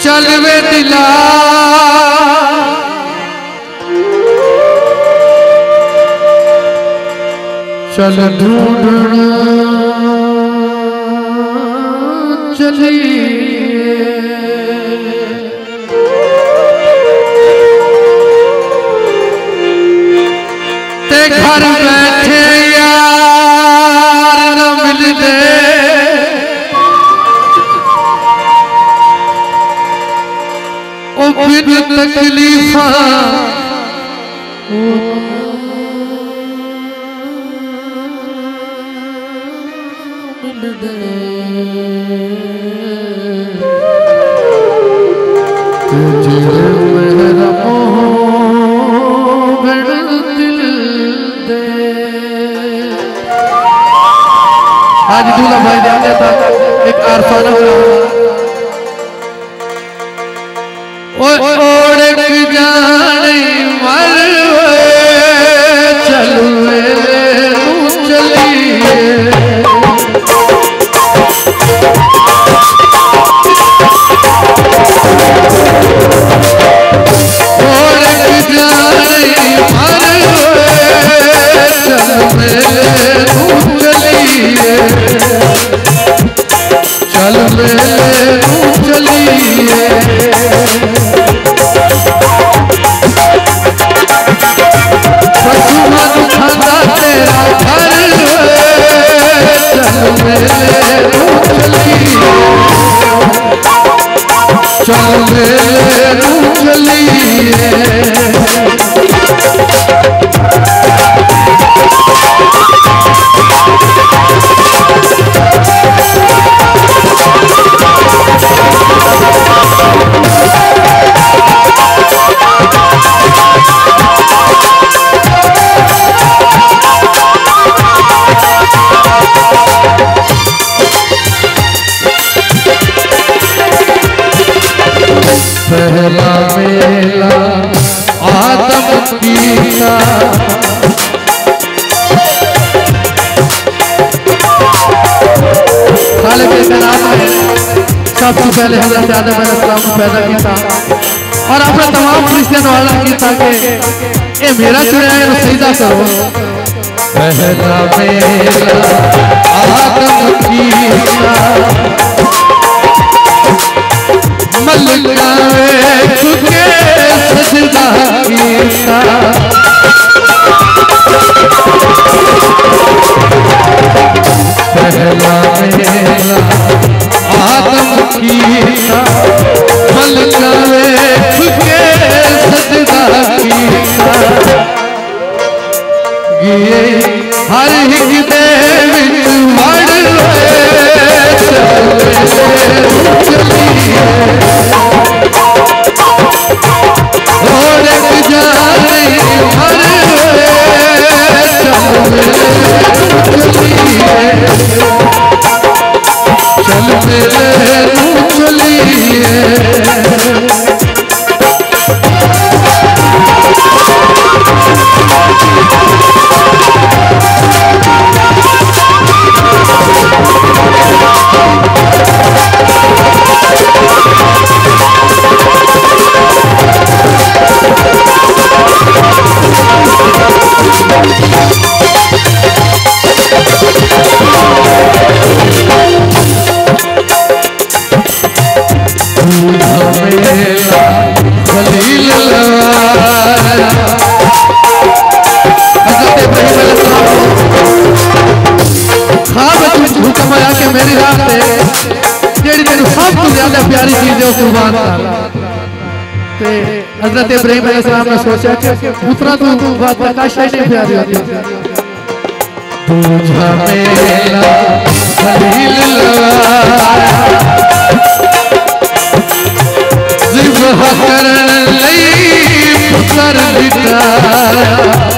चल वे दिला चल ढूंढना चलिए ते घर बैठे यार न मिलते फिर तकलीफा आज दूल्हा भाई जाने था एक आरफाना ओढ़ जाने मर चलू चलिए चल चलिए खाना तेरा घर चल चलिए पहला मेला आदम की था खालिक कायनात ने सबसे पहले हज़रत आदम अलैहिस्सलाम को पैदा किया था और अपने तमाम फरिश्तों वाला किया था कि ये मेरा चुना है तो सजदा करो। पहला मेला आदम की था मलका चुके सजदा कीता पहला मेला आदम कीता मलका चुके सजदा कीता गिए हर एक दे विच वड़ मेरी रात है जेड़ी तेन सब तो ज्यादा प्यारी चीज है कुर्बान कर ते हजरत इब्राहिम अलैहिस्सलाम ने सोचा कि पुत्रा तू बात का शायद नहीं प्यारी होती तुझा मेरा खलील ज़िब्ह करन लई पुत्र बिठाया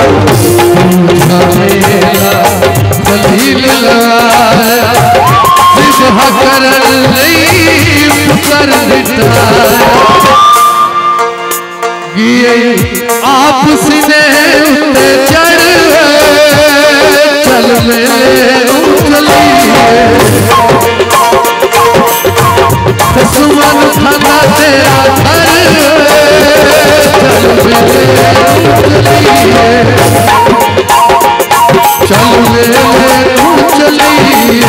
तुझा मेरा खलील लगाया ज़िब्ह करन लई पुत्र बिठाया आप सीने उते चढ़ चल मेरे चलिए दुश्मन खाना तेरा घर चल मेरे चलिए चल मेरे चलिए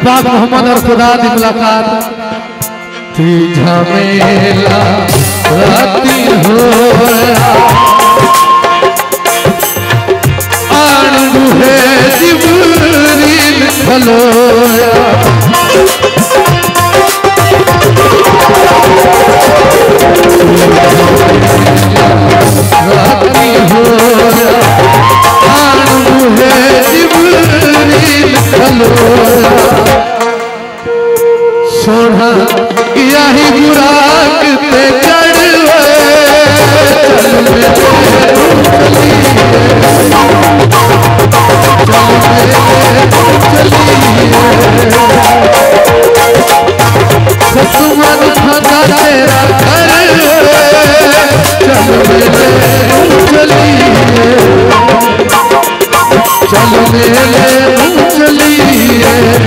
पाक मोहम्मद और खुदा की मुलाकात थी झमेला राती होया अणगुहे जिब्रील खलोया राती होया अणगुहे जिब्रील खलोया सोना यही बुराक ते चढ़ चल मेरे दुश्मन खाना तेरा घर चल मेरे चलिए चल मेरे चलिए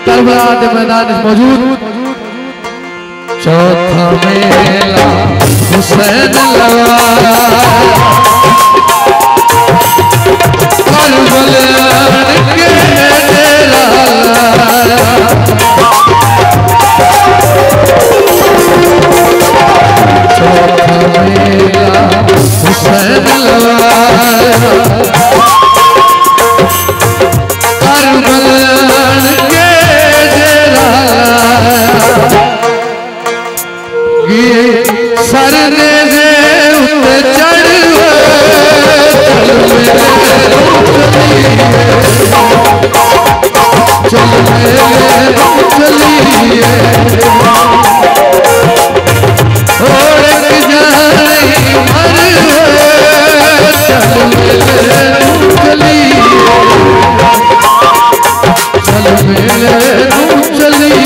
करबला के मैदान में मौजूद चौथा मेला हुसैन लगाया करबला के डेरा चौथा मेला हुसैन लगाया सरने से उते चढ़ चल मेरे चलिए और जाने मर चल मेरे चलिए चल मेरे चलिए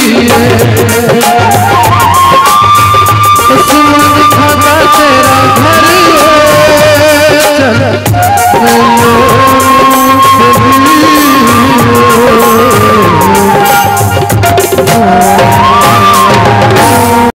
दुश्मन खाना तेरा घर चल